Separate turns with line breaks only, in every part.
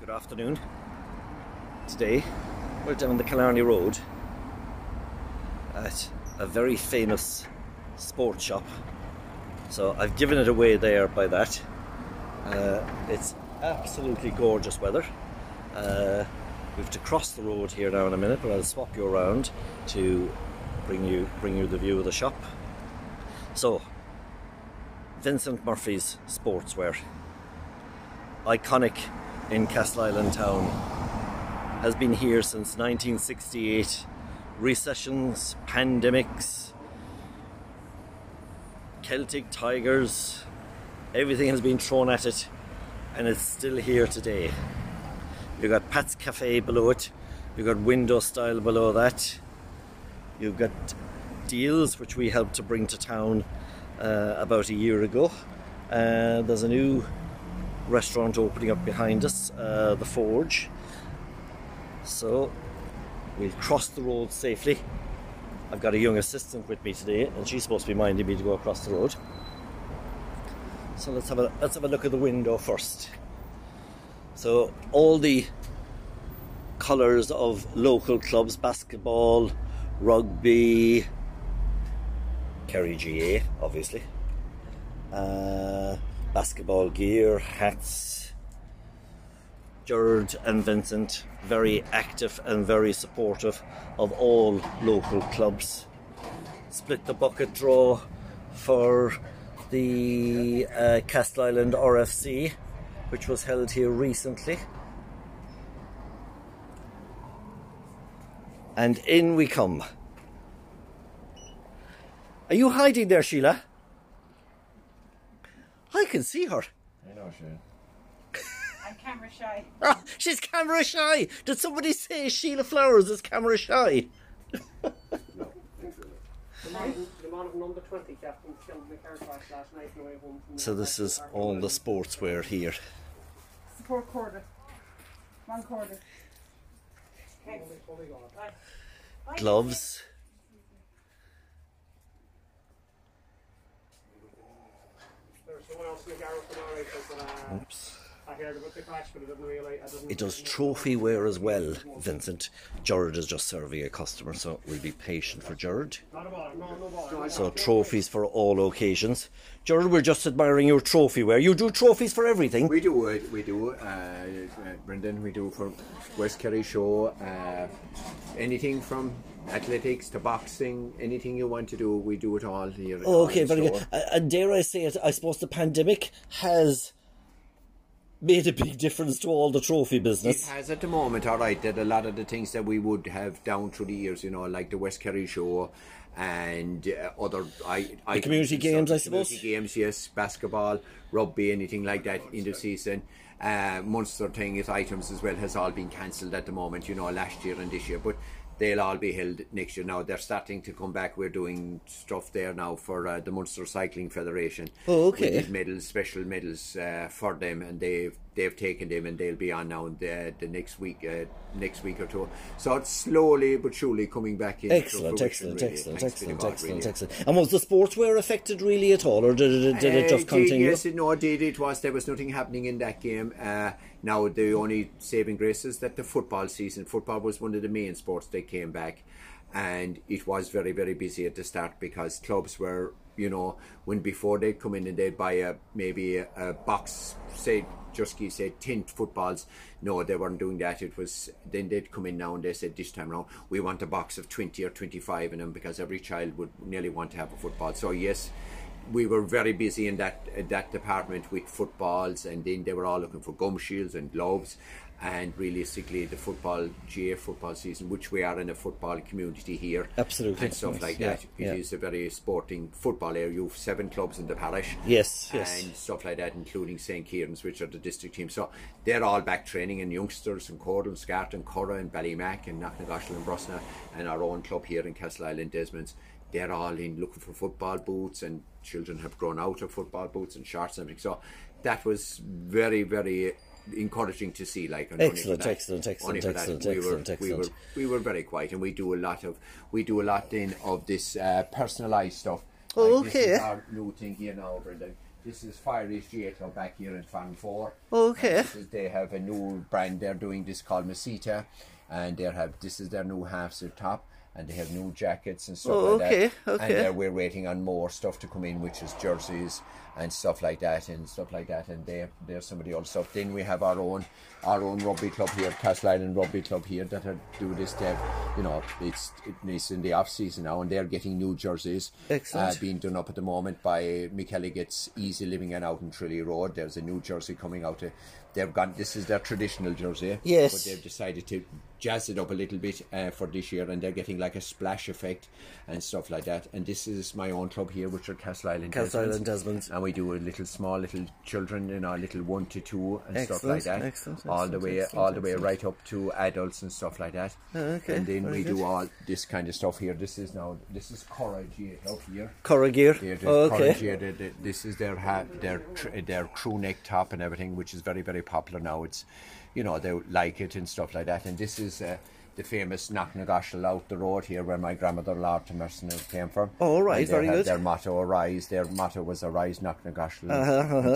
Good afternoon. Today we're down the Killarney Road at a very famous sports shop. So I've given it away there by that. It's absolutely gorgeous weather. We have to cross the road here now in a minute, but I'll swap you around to bring you the view of the shop. So, Vincent Murphys Sportswear, iconic in Castleisland town, has been here since 1968. Recessions, pandemics, Celtic tigers, everything has been thrown at it, and it's still here today. You've got Pat's Cafe below it, you've got window style below that, you've got deals which we helped to bring to town about a year ago. There's a new restaurant opening up behind us, the Forge. So we'll cross the road safely. I've got a young assistant with me today, and she's supposed to be minding me to go across the road. So let's have a look at the window first. So all the colours of local clubs: basketball, rugby, Kerry GA, obviously, basketball gear, hats. Gerard and Vincent, very active and very supportive of all local clubs. Split the bucket draw for the Castleisland RFC, which was held here recently. And in we come. Are you hiding there, Sheila? I can see her.
I know, Shane.
I'm camera shy.
Ah, she's camera shy. Did somebody say Sheila Flowers is camera shy?
No, thanks for that. The man of number 20 captain killed in the car crash last night on the way home from
So this is all the sportswear here.
Support quarter. One quarter.
Gloves.
There's someone else in the garage tomorrow because
Oops.
I heard about the crash, but I didn't realise.
It does trophy wear as well, Vincent. Gerard is just serving a customer, so we'll be patient for Gerard.
Not a bother, no bother.
So trophies for all occasions. Gerard, we're just admiring your trophy wear. You do trophies for everything.
We do it. We do. Brendan, we do for West Kerry Show. Anything from athletics to boxing, anything you want to do, we do it all here.
Okay, very good. And dare I say it, I suppose the pandemic has made a big difference to all the trophy business.
It has at the moment, all right, that a lot of the things that we would have down through the years, you know, like the West Kerry Show and other
the community games, I suppose.
Community games, yes, basketball, rugby, anything like that in the season. Munster thing is items as well has all been cancelled at the moment, you know, last year and this year, but they'll all be held next year. Now they're starting to come back. We're doing stuff there now for the Munster Cycling Federation.
Oh, okay.
We did medals, special medals for them, and they've taken them, and they'll be on now the next week or two. So it's slowly but surely coming back in.
Excellent.
Really.
Excellent. And was the sportswear affected really at all, or did it just continue?
Yes, no, it did. It was. There was nothing happening in that game. Now the only saving grace is that the football was one of the main sports that came back, and it was very, very busy at the start because clubs were, you know, when before they'd come in and they'd buy maybe a box, say just say 10 footballs. No, they weren't doing that. It was then they'd come in now and they said this time round we want a box of 20 or 25 in them because every child would nearly want to have a football. So yes, we were very busy in that department with footballs, and then they were all looking for gum shields and gloves. And realistically, the GA football season, which we are in a football community here,
absolutely,
and stuff like that. It is a very sporting football area. You've 7 clubs in the parish,
yes,
and stuff like that, including St. Kieran's, which are the district team. So they're all back training, and youngsters and Cordal, Scart and Curra and Ballymac and Knocknagoshel and Brosna, and our own club here in Castleisland, Desmonds. They're all in looking for football boots, and children have grown out of football boots and shorts and everything. So that was very, very encouraging to see. Like,
excellent.
We were very quiet, and we do a lot then of this personalised stuff.
Oh,
like
okay.
This is our new thing here now, Brendan. This is Fireys GA Club back here in Farm 4.
Okay.
They have a new brand they're doing, this called Mesita, and this is their new half-zip top, and they have new jackets and stuff like that.
Okay.
And we're waiting on more stuff to come in, which is jerseys and stuff like that, and there's some of the old stuff. Then we have our own rugby club here, Castle Island Rugby Club here, that are do this. It's in the off season now, and they're getting new jerseys.
Excellent.
Being done up at the moment by Gets Easy Living and out in Trilly Road. There's a new jersey coming out. This is their traditional jersey.
Yes.
But they've decided to jazz it up a little bit for this year, and they're getting like a splash effect and stuff like that. And this is my own club here, which are Castle Island Desmonds. And we do small little children, little 1 to 2 and stuff like that.
Excellent.
All the way right up to adults and stuff like that.
Okay.
And then we do all this kind of stuff here. This is Cora G up here.
Cora gear.
Cora G, this is their crew neck top and everything, which is very, very popular now. It's, they like it and stuff like that. And this is the famous Knocknagoshel out the road here, where my grandmother Lord Merson came from.
Oh, right, very good.
Their motto, Arise. Their motto was Arise, Knocknagoshel.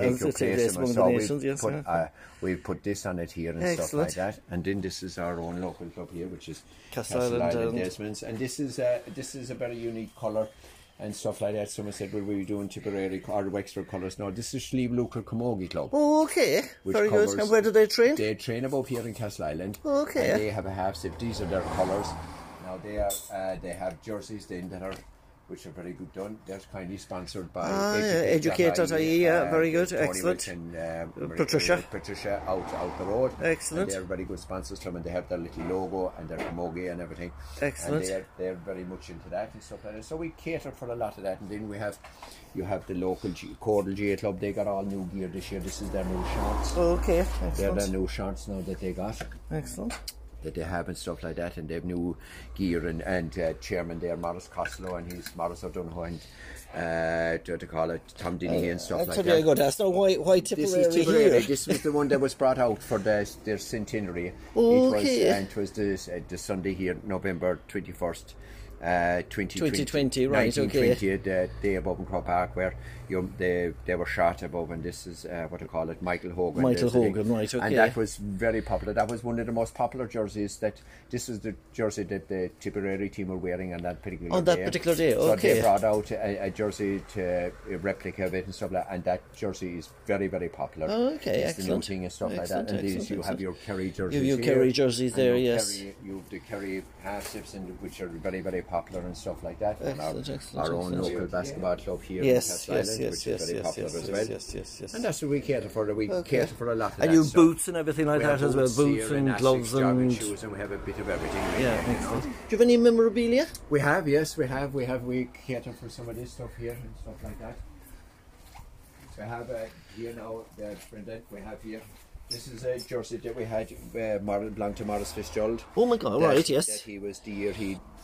Take your place. So we put this on it here and stuff like that. And then this is our own local club here, which is Castle Island Desmonds. And this is a very unique colour and stuff like that. Someone said, well, we're doing Tipperary or Wexford colours. No, this is Slieve Luker Camogie Club.
Oh, okay. Very good. And where do they train?
They train above here in Castle Island.
Okay.
And they have a half-zip. These are their colours. Now they have jerseys then which are very good done. They're kindly sponsored by
Educate.ie. Very good.
Tony
Excellent.
And
Patricia
out the road.
Excellent.
And they're very good sponsors to them, and they have their little logo and their camogie and everything.
Excellent.
And they're very much into that and stuff like that. So we cater for a lot of that. And then you have the local Cordal GA Club. They got all new gear this year. This is their new shorts.
Okay. Excellent.
They're their new shorts now that they got.
Excellent.
That they have and stuff like that, and they have new gear and chairman there, Morris Costello, and he's Morris O'Donoghue, and what to call it, Tom Dinnehy and stuff like that.
Very good. That's now why Tipperary here.
This was the one that was brought out for their centenary.
Okay.
It was the Sunday here, November 21st.
2020, right?
1920, the day above in Crow Park, where they were shot above, and this is what I call it, Michael Hogan.
Right? Okay.
And that was very popular. That was one of the most popular jerseys. This was the jersey that the Tipperary team were wearing on that particular day.
On that particular day,
So
okay.
they brought out a jersey a replica of it and stuff like that, and that jersey is very, very popular.
Okay,
it's
excellent.
the new thing and stuff like that. And these you have your Kerry jerseys.
You Kerry jerseys there, yes.
You have the Kerry half-zips, which are very, very popular and stuff like that.
Excellent.
Our own local basketball club here in Castle Island, which is very popular as well.
Yes.
And that's what we cater for. We cater for a lot of that.
And you boots and everything like that as well. Boots and gloves and
shoes, and we have a bit of everything.
Excellent. Do you have any memorabilia?
We have, yes, we have. We cater for some of this stuff here and stuff like that. We have here now, Brendan. We have here. This is a jersey that we had belonged to Morris Fitzgerald.
Oh my God! Right, yes.
That he was the year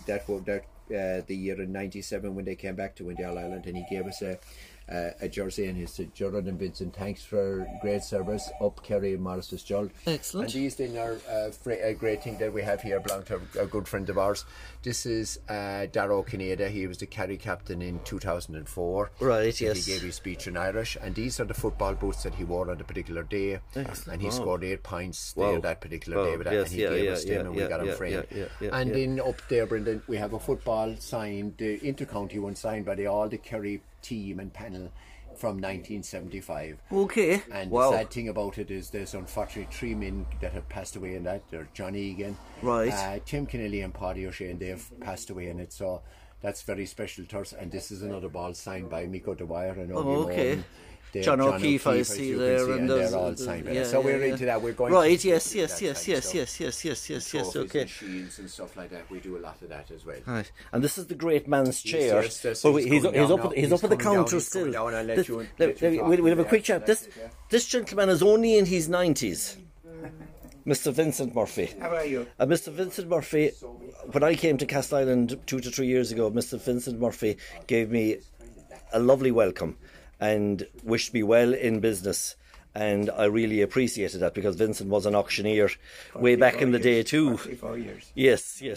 the year in '97 when they came back to Windy Island, and he gave us a jersey, and he said, Gerard and Vincent, thanks for great service up Kerry and Morris Fitzgerald.
Excellent.
And these then are a great thing that we have here, belong to a good friend of ours. This is Darrow Canada. He was the Kerry captain in 2004.
Right, yes.
He gave his speech in Irish, and these are the football boots that he wore on the particular day.
Excellent.
And he scored 8 points there that particular day with that,
Yes,
and he gave us them, and we got them framed. And then up there, Brendan, we have a football signed, the inter-county one signed by all the Kerry team and panel from 1975.
Okay.
And the sad thing about it is there's unfortunately 3 men that have passed away in that. They're Johnny Egan,
right,
Tim Kennelly and Paddy O'Shea, and they've passed away in it. So that's very special to us. And this is another ball signed by Miko Dwyer and
okay. John O'Keefe, I see there,
and they're all signed by so we're into that. We're going
right.
To
yes. Okay.
And shields and stuff like that. We do a lot of that as well.
Right. And this is the great man's chair.
Yes,
but he's up at the counter still.
We'll
have a quick chat. This gentleman is only in his 90s. Mr. Vincent Murphy.
How are you?
Mr. Vincent Murphy, when I came to Castle Island 2 to 3 years ago, Mr. Vincent Murphy gave me a lovely welcome and wished me well in business. And I really appreciated that because Vincent was an auctioneer way back in the day too.
44 years.
Yes.
I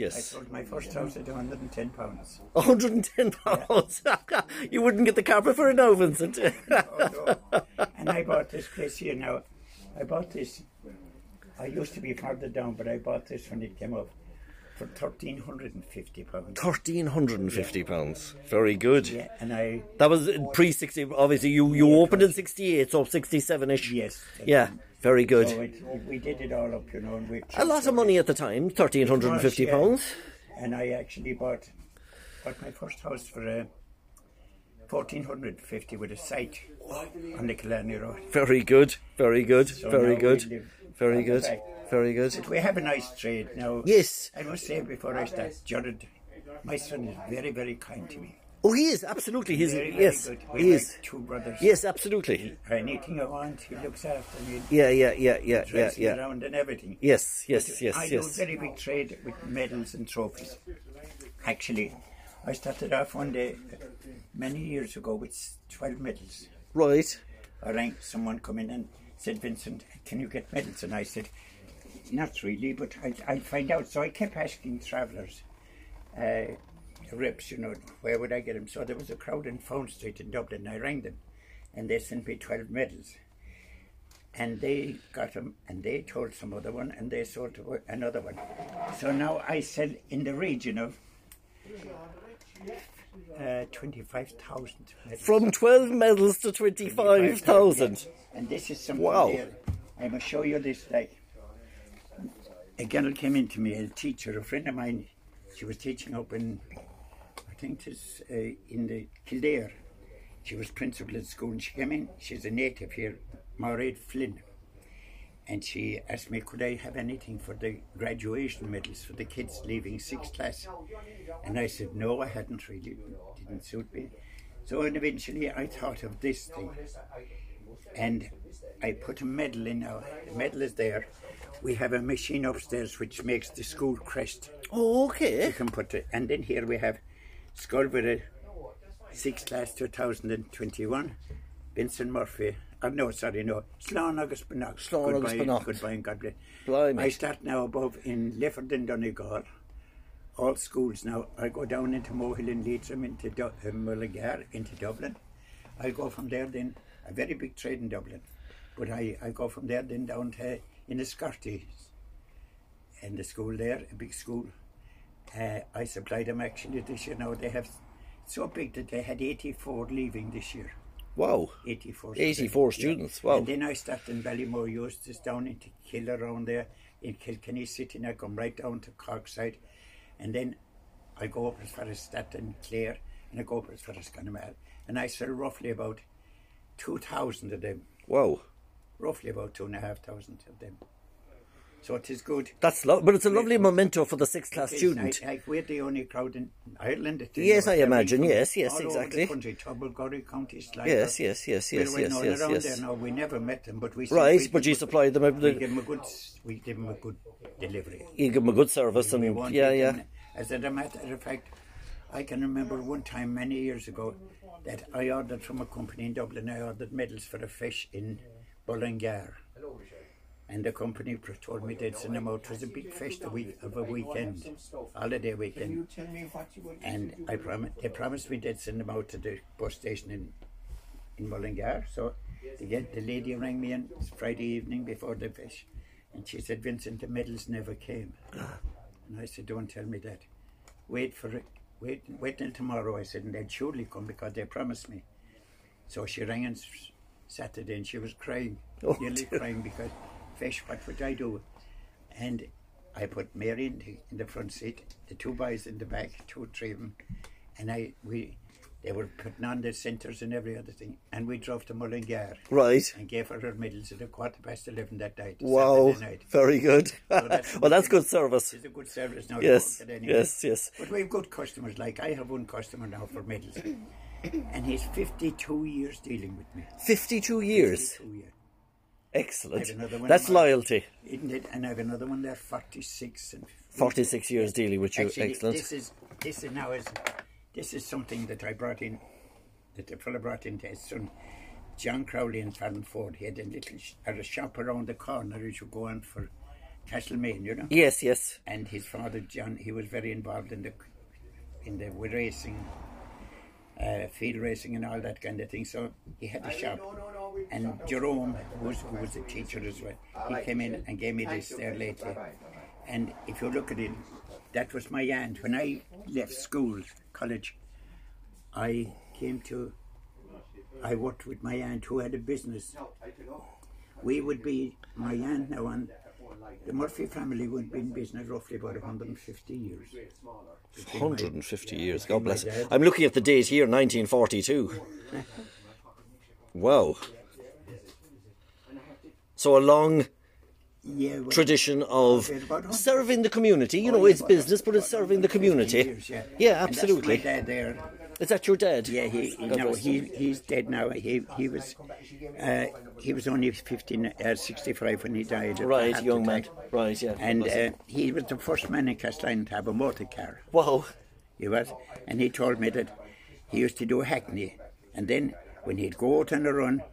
sold my first house at £110.
£110? You wouldn't get the carpet for it now, Vincent.
Oh, no. And I bought this place here now. I bought this. I used to be further down, but I bought this when it came up for £1,350.
£1,350. Very good.
Yeah, and
that was pre-60. Obviously, you opened in 68, so 67-ish.
Yes.
Yeah, very good.
So we did it all up, you know. And
a lot of money at the time, £1,350.
And I actually bought my first house for £1,450 with a site on the Killarney Road.
Very good. Very good.
So
very
now
good.
we live
Very
on the
good.
back.
Very good.
But we have a nice trade now.
Yes.
I must say before I start, Gerard, my son is very, very kind to me.
Oh, he is, absolutely. He's
Very,
yes,
very good.
he
We're
is.
like two brothers.
Yes, absolutely.
Anything I want, he looks after me.
Yeah.
Drives me around and everything.
Yes.
I do a very big trade with medals and trophies. Actually, I started off one day many years ago with 12 medals.
Right.
I rang someone come in and said, Vincent, can you get medals? And I said, not really, but I'll find out. So I kept asking travellers, reps, you know, where would I get them? So there was a crowd in Fowne Street in Dublin. I rang them and they sent me 12 medals. And they got them and they told some other one and they sold to another one. So now I sell in the region of 25,000 medals.
From 12 medals to 25,000.
And this is something
Wow.
there. I must show you this. Like, a girl came in to me, a teacher, a friend of mine. She was teaching up in, I think it's in the Kildare. She was principal at school and she came in. She's a native here, Maureen Flynn. And she asked me, could I have anything for the graduation medals for the kids leaving 6th class? And I said, no, I hadn't really. It didn't suit me. So eventually I thought of this thing. And I put a medal in now. The medal is there. We have a machine upstairs which makes the school crest.
Oh, okay.
You can put it. And then here we have skull with a 6th class 2021. Vincent Murphy. No, Slán agus Beannacht.
Slán agus Beannacht.
Goodbye and God bless.
Blimey.
I start now above in Lifford and Donegal. All schools now. I go down into Mohill and Leitrim, into Mullingar, into Dublin. I go from there then, a very big trade in Dublin. But I go from there then down to Inniscarty. In the school there, a big school. I supply them actually this year now. They have so big that they had 84 leaving this year.
Wow.
84
students.
Yeah.
Wow.
And then I started in Ballymore Eustace down into Kill around there. In Kilkenny City, and I come right down to Corkside. And then I go up as far as Statton, Clare, and I go up as far as Connemara. And I sell roughly about 2,000 of them.
Wow.
Roughly about 2,500 of them. So it is good.
That's but it's a lovely memento for the 6th class student.
We're the only crowd in Ireland.
Yes, I imagine. Yes,
all
exactly.
Over the country, Tubblegory County, Sligo.
Yes.
We're known around there now. We never met them, but we
but you supply them.
We give them a good delivery.
You give them a good service, and
As a matter of fact, I can remember one time many years ago that I ordered from a company in Dublin. I ordered medals for a fish in Mullingar. And the company told me they'd send them out. It was a big fish of a weekend, holiday weekend. And they promised me they'd send them out to the bus station in Mullingar. So the lady rang me on Friday evening before the fish. And she said, Vincent, the medals never came. And I said, don't tell me that. Wait till tomorrow, I said, and they'd surely come because they promised me. So she rang on Saturday and she was crying, nearly crying because fish, what would I do? And I put Mary in the front seat, the two boys in the back, 2 or 3 of them, and they were putting on the centres and every other thing, and we drove to Mullingar.
Right.
And gave her medals at 11:15 that night.
Wow,
Saturday night.
very good.
So
that's good service.
It's a good service now.
Yes,
Anyway.
yes.
But we have good customers. Like I have one customer now for medals, and he's 52 years dealing with me.
52 years.
52 years.
Excellent.
That's
loyalty.
Isn't it? And I have another one there, 46 and
46 years dealing with you.
Actually,
Excellent.
This is something that I brought in, that the fellow brought into his son. John Crowley and Farnford, he had a little a shop around the corner as you go on for Castlemaine, you know.
Yes, yes.
And his father John, he was very involved in the racing, field racing and all that kind of thing. So he had a shop. And Jerome, who was a teacher as well, he came in and gave me this there later. And if you look at it, that was my aunt. When I left school, college, I worked with my aunt who had a business. We would be, my aunt now, and the Murphy family would be in business roughly about 150 years.
150 years, God bless it. I'm looking at the date here, 1942. Wow. So a long tradition of serving the community. You know, it's business, but it's serving the community.
Years,
yeah, absolutely.
And that's my dad there.
Is that your dad?
Yeah, he's dead now. He was only 65 when he died.
Right, young man. Right, yeah.
And he was the first man in Castline to have a motor car.
Wow.
He was, and he told me that he used to do a hackney, and then when he'd go out on a run,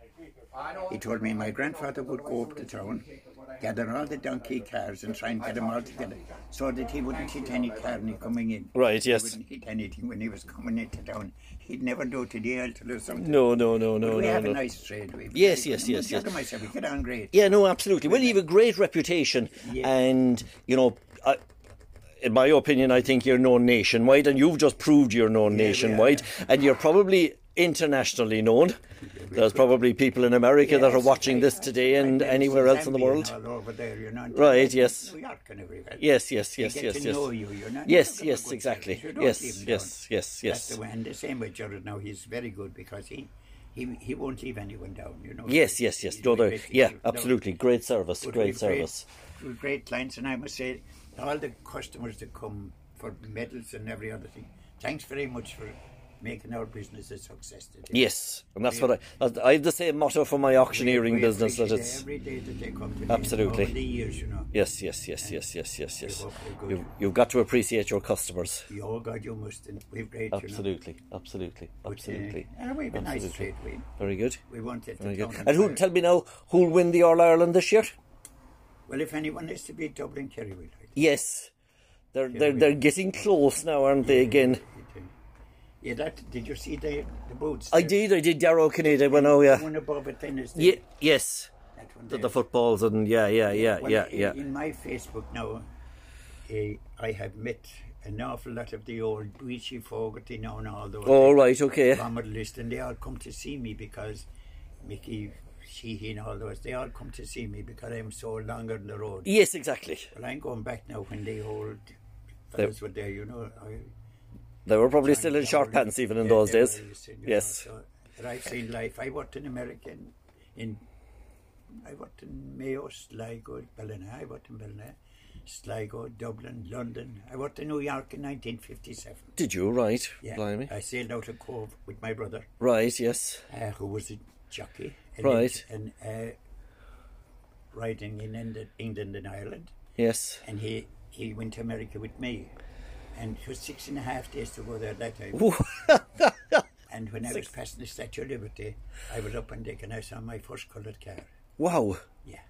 he told me my grandfather would go up to town, gather all the donkey cars and try and get them all together so that he wouldn't hit any car when he coming in.
Right, yes.
He wouldn't hit anything when he was coming into town. He'd never do to the altar or something.
No.
But we have
no.
a nice trade.
Yes.
Myself, we get on great.
Yeah, no, absolutely. Well, you have a great reputation, and, you know, in my opinion, I think you're known nationwide, and you've just proved you're known nationwide, and you're probably internationally known. There's probably people in America that are watching this today and anywhere else in the world.
All over there, you know,
right, yes.
New York and everywhere.
Yes.
To know you, you're not
Yes, exactly. Yes.
That's the way. And the same with Gerard now, he's very good because he won't leave anyone down, you know.
Yes. No, absolutely. Great service, great service.
Great clients, and I must say, all the customers that come for medals and every other thing, thanks very much for making our business a success today.
Yes, and that's what I have the same motto for my auctioneering business, that it's
every day that they come to
absolutely
over the years, you know.
Yes. You've got to appreciate your customers.
Oh God, you must. And we've great,
absolutely.
We've a nice trade.
Very good.
We want it.
Very good. And tell me now, who'll win the All Ireland this year?
Well, if anyone is to beat Dublin, Kerry will.
Yes, they're getting close now, aren't they? Again.
Yeah, did you see the boots?
I did. Darrow Canada. Well, no, yeah.
One above it, then is
yes. The footballs and yeah.
In my Facebook now, I have met an awful lot of the old Luigi Fogarty now and all those.
Oh, right, okay.
List, and they all come to see me because Mickey, Sheehy and all those, they all come to see me because I'm so longer on the road.
Yes, exactly.
Well, I'm going back now when the old fellas were there, you know.
They were probably still in short pants even in those days. Yes.
So I've seen life. I worked in America I worked in Mayo, Sligo, Ballina. I worked in Ballina, Sligo, Dublin, London. I worked in New York in 1957.
Did you? Right.
Yeah.
Blimey.
I sailed out of Cove with my brother.
Right, yes.
Who was a jockey.
Right.
And riding in England and Ireland.
Yes.
And he went to America with me. And it was 6.5 days to go there that time. And when I was passing the Statue of Liberty, I was up on deck and I saw my first coloured car.
Wow.
Yeah.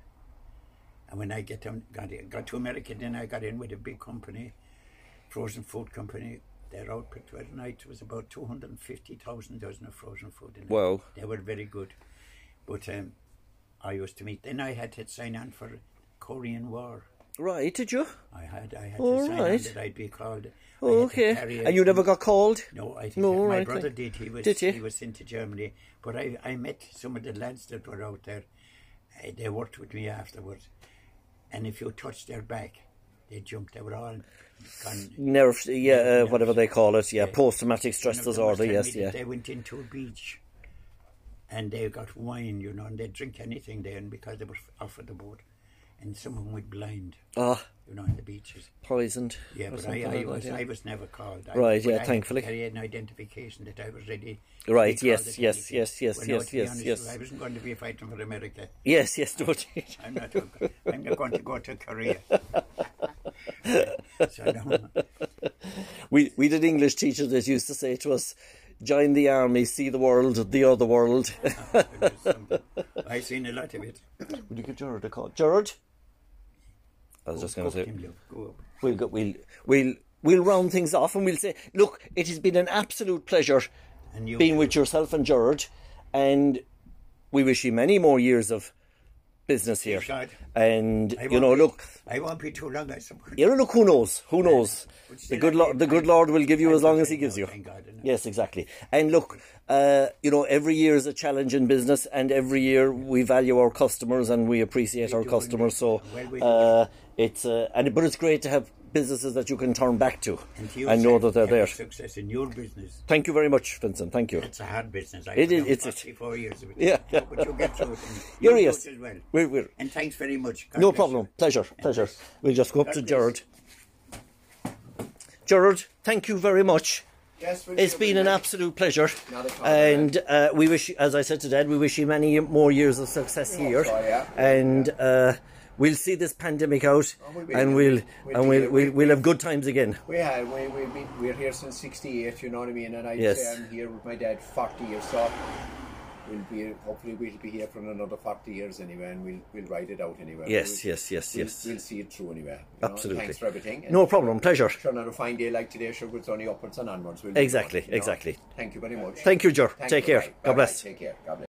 And when I got to America, then I got in with a big company, frozen food company. Their output that night was about 250,000 dozen of frozen food.
Wow.
They were very good. But I used to meet. Then I had to sign on for Korean War.
Right, did you?
I had to sign on that I'd be called.
Oh, okay. And you never got called?
No, I think
my
brother did. He was sent to Germany. But I met some of the lads that were out there. They worked with me afterwards. And if you touched their back, they jumped. They were all gone.
Nerves, whatever they call it. Yeah, post-traumatic stress disorder, yes, yeah.
They went into a beach and they got wine, you know, and they'd drink anything then because they were off of the boat. And some of them went blind, you know, on the beaches.
Poisoned.
Yeah, but I was never called.
Right, thankfully.
I had an identification that I was ready.
Right, yes.
I wasn't going to be fighting for America.
Yes, no.
I'm not going to go to Korea. So, no.
We did English teachers that used to say to us, join the army, see the world, the other world.
I've seen a lot of it.
Would you give Gerard a call? Gerard? I was just going to say, we'll round things off and we'll say, look, it has been an absolute pleasure being with yourself and Gerard, and we wish you many more years of business here. And look,
I won't be too long, I suppose.
Look, who knows? The good Lord will give you as long as He gives you. Yes, exactly. And look, every year is a challenge in business, and every year we value our customers and we appreciate our customers. So but it's great to have businesses that you can turn back to and know that they're there.
Success in your business.
Thank you very much, Vincent. Thank you.
It's a hard business.
It is. It's
44 years of it.
Yeah.
But you get through it.
You're yes.
As well.
We're.
And thanks very much. God
No
bless
problem.
you.
Pleasure. We'll just go up to Gerard. Gerard, thank you very much.
Yes,
it's been an absolute pleasure.
And
we wish, as I said to Dad, we wish you many more years of success here.
So, yeah.
And we'll see this pandemic out, and we'll have good times again.
We're here since '68, you know what I mean? And I'd say I'm here with my dad 40 years, so hopefully we'll be here for another 40 years anyway, and we'll ride it out anyway.
Yes.
We'll see it through anyway.
Absolutely.
Thanks for everything.
No problem. Pleasure.
Sure, on a fine day like today, sure, it's only upwards and onwards.
Exactly.
Thank you very much.
Thank you, Ger. Take care. God bless.
Take care. God bless.